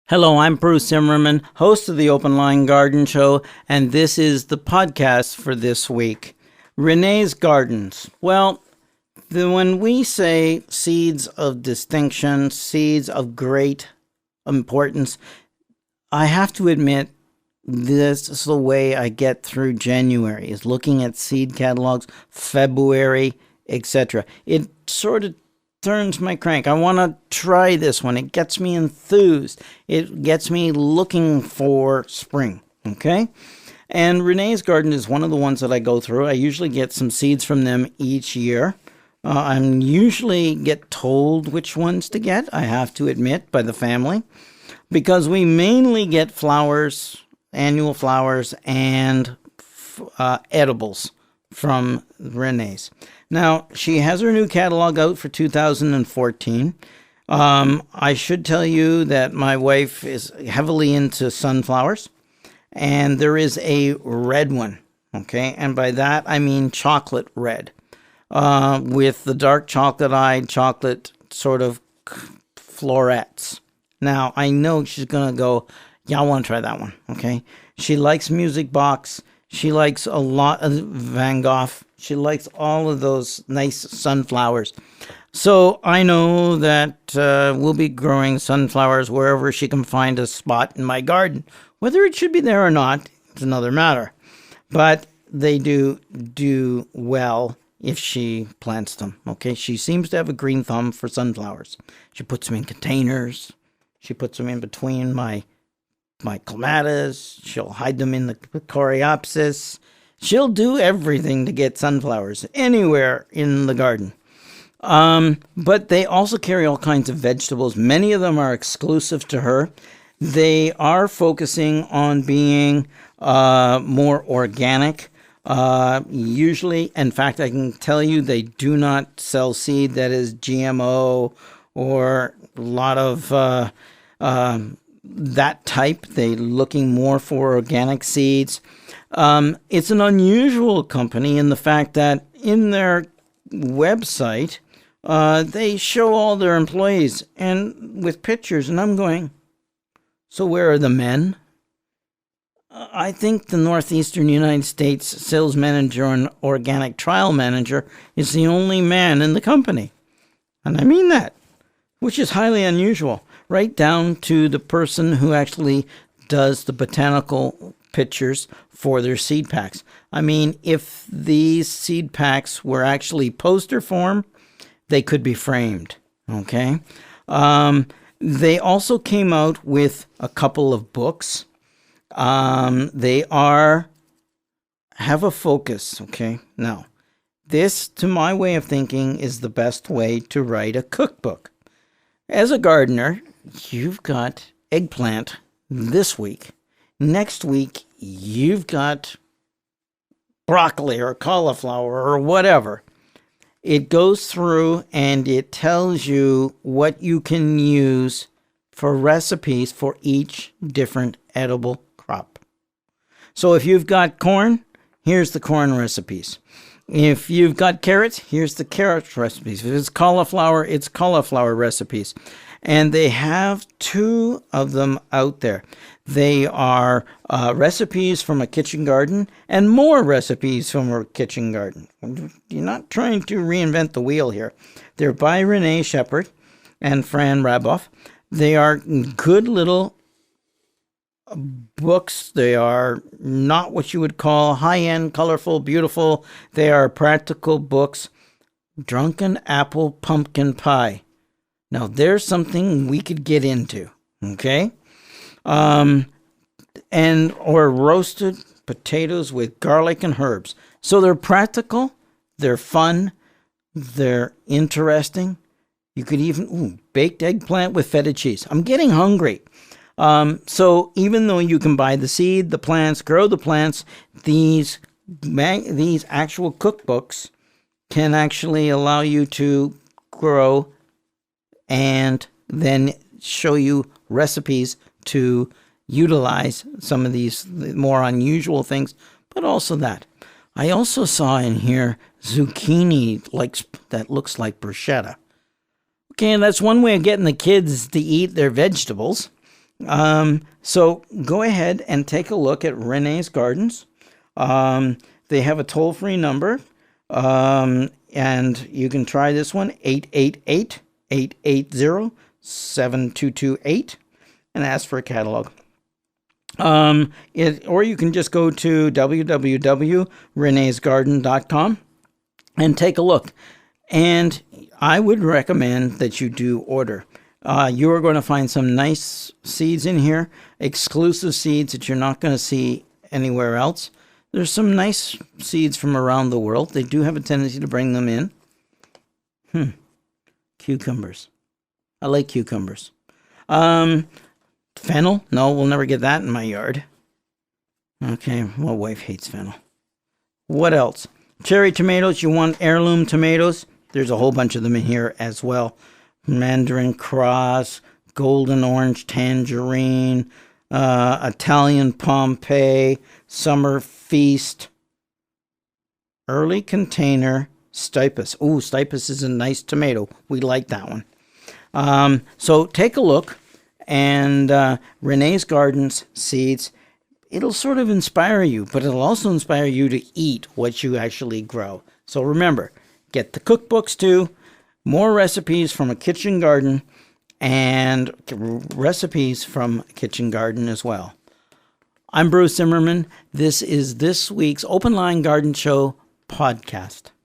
Hello, I'm Bruce Zimmerman, host of the Open Line Garden Show, and this is the podcast for this week. Renee's Gardens. Well, when we say seeds of distinction, seeds of great importance, I have to admit this is the way I get through January, is looking at seed catalogs, February, etc. It sort of turns my crank. I want to try this one. It gets me enthused. It gets me looking for spring. Okay? And Renee's Garden is one of the ones that I go through. I usually get some seeds from them each year. I usually get told which ones to get, I have to admit, by the family, because we mainly get flowers, annual flowers, and edibles from Renee's. Now, she has her new catalog out for 2014. I should tell you that my wife is heavily into sunflowers, and there is a red one, okay? And by that, I mean chocolate red, with the dark chocolate-eyed chocolate sort of florets. Now, I know she's going to go, yeah, I want to try that one, okay? She likes Music Box. She likes a lot of Van Gogh. She likes all of those nice sunflowers. So I know that we'll be growing sunflowers wherever she can find a spot in my garden. Whether it should be there or not, it's another matter. But they do well if she plants them. Okay, she seems to have a green thumb for sunflowers. She puts them in containers. She puts them in between my clematis. She'll hide them in the coreopsis. She'll do everything to get sunflowers anywhere in the garden. But they also carry all kinds of vegetables. Many of them are exclusive to her. They are focusing on being more organic. Usually, in fact, I can tell you they do not sell seed that is GMO or a lot of that type. They're looking more for organic seeds. It's an unusual company in the fact that in their website, they show all their employees and with pictures, and I'm going, so where are the men? I think the Northeastern United States sales manager and organic trial manager is the only man in the company. And I mean that, which is highly unusual, right down to the person who actually does the botanical pictures for their seed packs. I mean, if these seed packs were actually poster form, they could be framed, okay? They also came out with a couple of books. They have a focus, okay? Now, this, to my way of thinking, is the best way to write a cookbook. As a gardener, you've got eggplant this week. Next week, you've got broccoli or cauliflower or whatever. It goes through and it tells you what you can use for recipes for each different edible crop. So if you've got corn, here's the corn recipes. If you've got carrots, here's the carrot recipes. If it's cauliflower recipes. And they have two of them out there. They are recipes from a kitchen garden and more recipes from a kitchen garden. You're not trying to reinvent the wheel here. They're by Renee Shepard and Fran Raboff. They are good little books. They are not what you would call high-end, colorful, beautiful. They are practical books. Drunken Apple Pumpkin Pie. Now, there's something we could get into, okay? Or roasted potatoes with garlic and herbs. So they're practical, they're fun, they're interesting. You could even, baked eggplant with feta cheese. I'm getting hungry. So even though you can buy the seed, the plants, grow the plants, these actual cookbooks can actually allow you to grow and then show you recipes to utilize some of these more unusual things, but also that. I also saw in here zucchini that looks like bruschetta. Okay, and that's one way of getting the kids to eat their vegetables. So go ahead and take a look at Renee's Gardens. They have a toll-free number, and you can try this one, 888-880-7228, and ask for a catalog. Or you can just go to www.reneesgarden.com and take a look. And I would recommend that you do order. You are going to find some nice seeds in here, exclusive seeds that you're not going to see anywhere else. There's some nice seeds from around the world. They do have a tendency to bring them in. Cucumbers. I like cucumbers. Fennel? No, we'll never get that in my yard. Okay, my wife hates fennel. What else? Cherry tomatoes. You want heirloom tomatoes? There's a whole bunch of them in here as well. Mandarin cross, golden orange tangerine, Italian Pompeii, summer feast, early container, stipus. Ooh, stipus is a nice tomato. We like that one. So take a look, and Renee's Gardens seeds. It'll sort of inspire you, but it'll also inspire you to eat what you actually grow. So remember, get the cookbooks too. More recipes from a kitchen garden, and recipes from a kitchen garden as well. I'm Bruce Zimmerman. This is this week's Open Line Garden Show podcast.